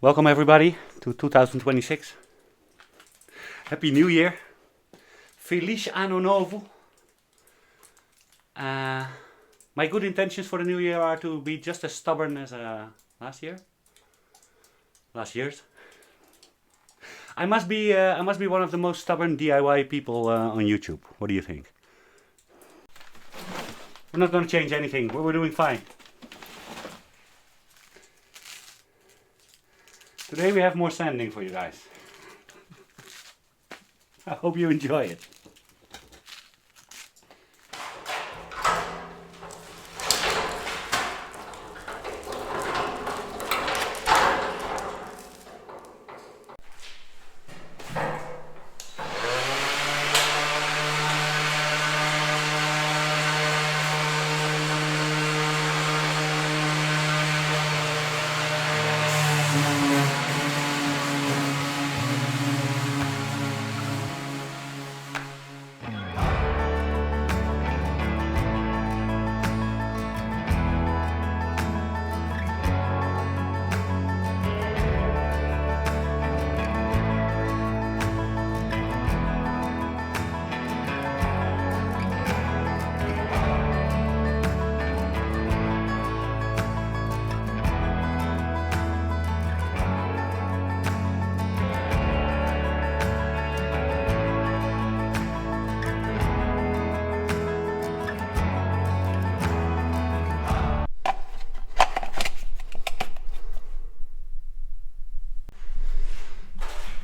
Welcome everybody to 2026. Happy New Year. Feliz Ano Novo. My good intentions for the new year are to be just as stubborn as last year's. I must be one of the most stubborn DIY people on YouTube. What do you think? We're not going to change anything. We're doing fine. Today we have more sanding for you guys. I hope you enjoy it.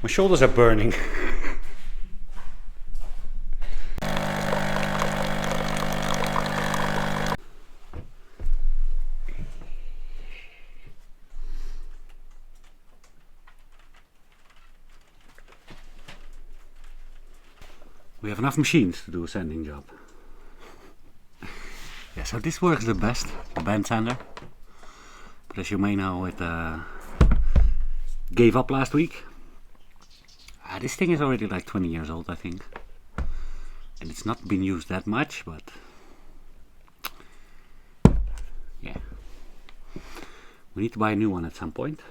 My shoulders are burning. We have enough machines to do a sanding job. Yeah, so this works the best, the band sander. But as you may know, it gave up last week. This thing is already like 20 years old, I think. And it's not been used that much, but yeah. We need to buy a new one at some point.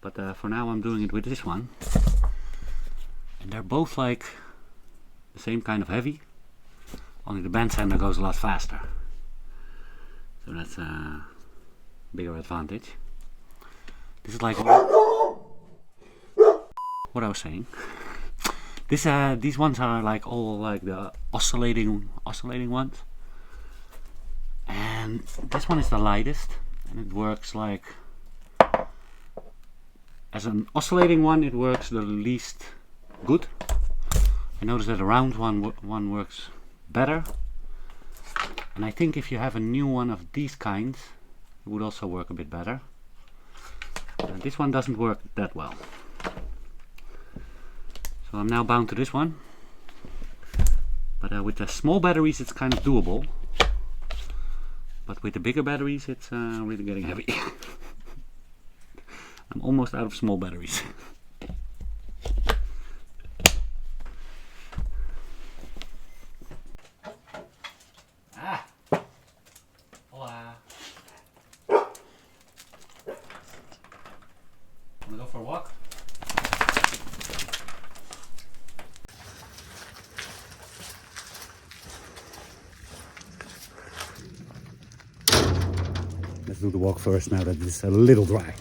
But for now I'm doing it with this one. And they're both like the same kind of heavy, only the band sander goes a lot faster. So that's a bigger advantage. This is like what I was saying. These ones are like all like the oscillating ones, and this one is the lightest, and it works like as an oscillating one. It works the least good. I noticed that a round one works better, and I think if you have a new one of these kinds, it would also work a bit better. This one doesn't work that well. So I'm now bound to this one, but with the small batteries it's kind of doable, but with the bigger batteries it's really getting heavy. I'm almost out of small batteries. Hola. Wanna go for a walk? Let's do the walk first now that it's a little dry.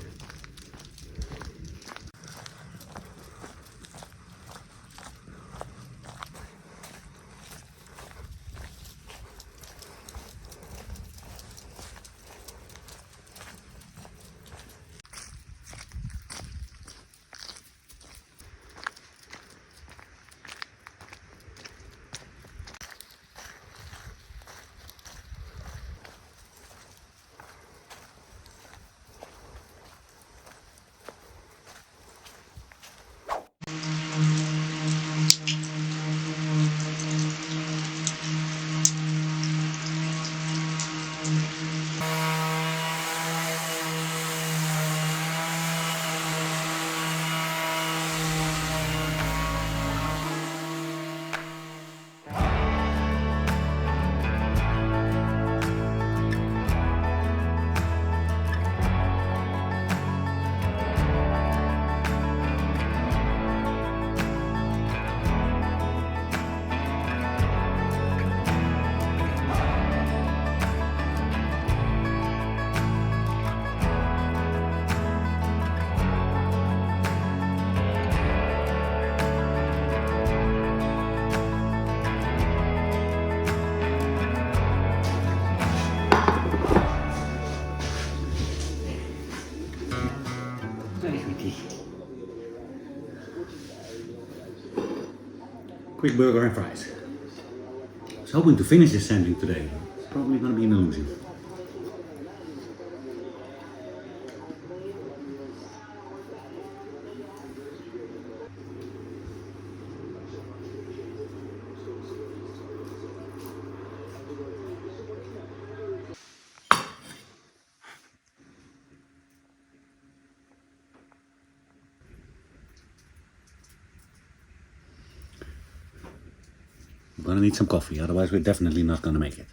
Hey, sweetie. Quick burger and fries. I was hoping to finish this sanding today. Probably gonna be an illusion. I'm gonna need some coffee, otherwise we're definitely not gonna make it.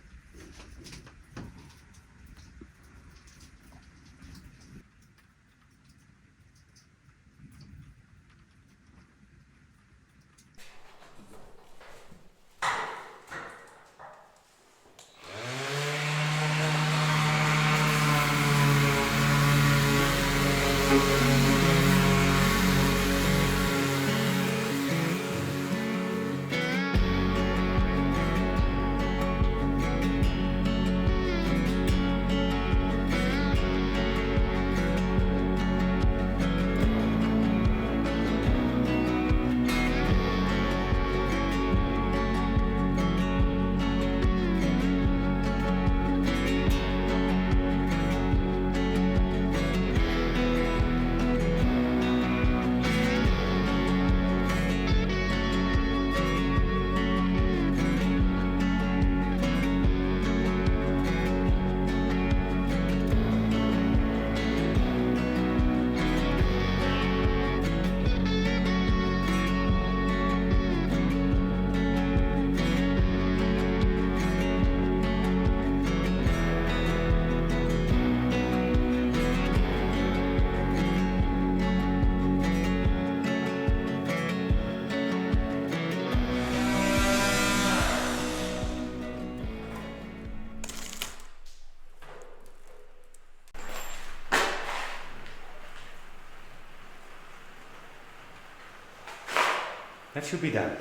That should be done.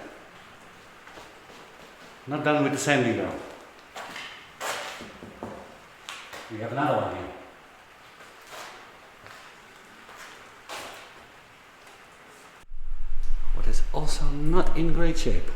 Not done with the sanding though. We have another one here. What is also not in great shape.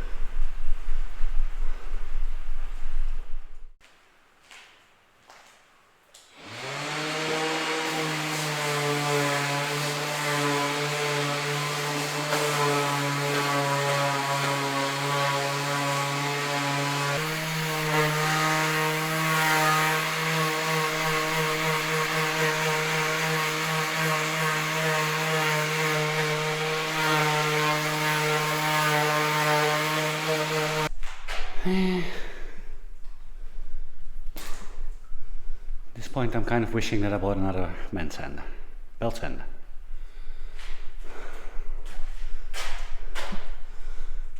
At this point I'm kind of wishing that I bought another belt sander.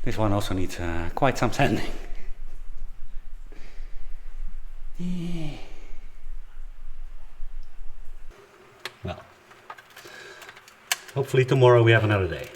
This one also needs quite some sanding. Well, hopefully tomorrow we have another day.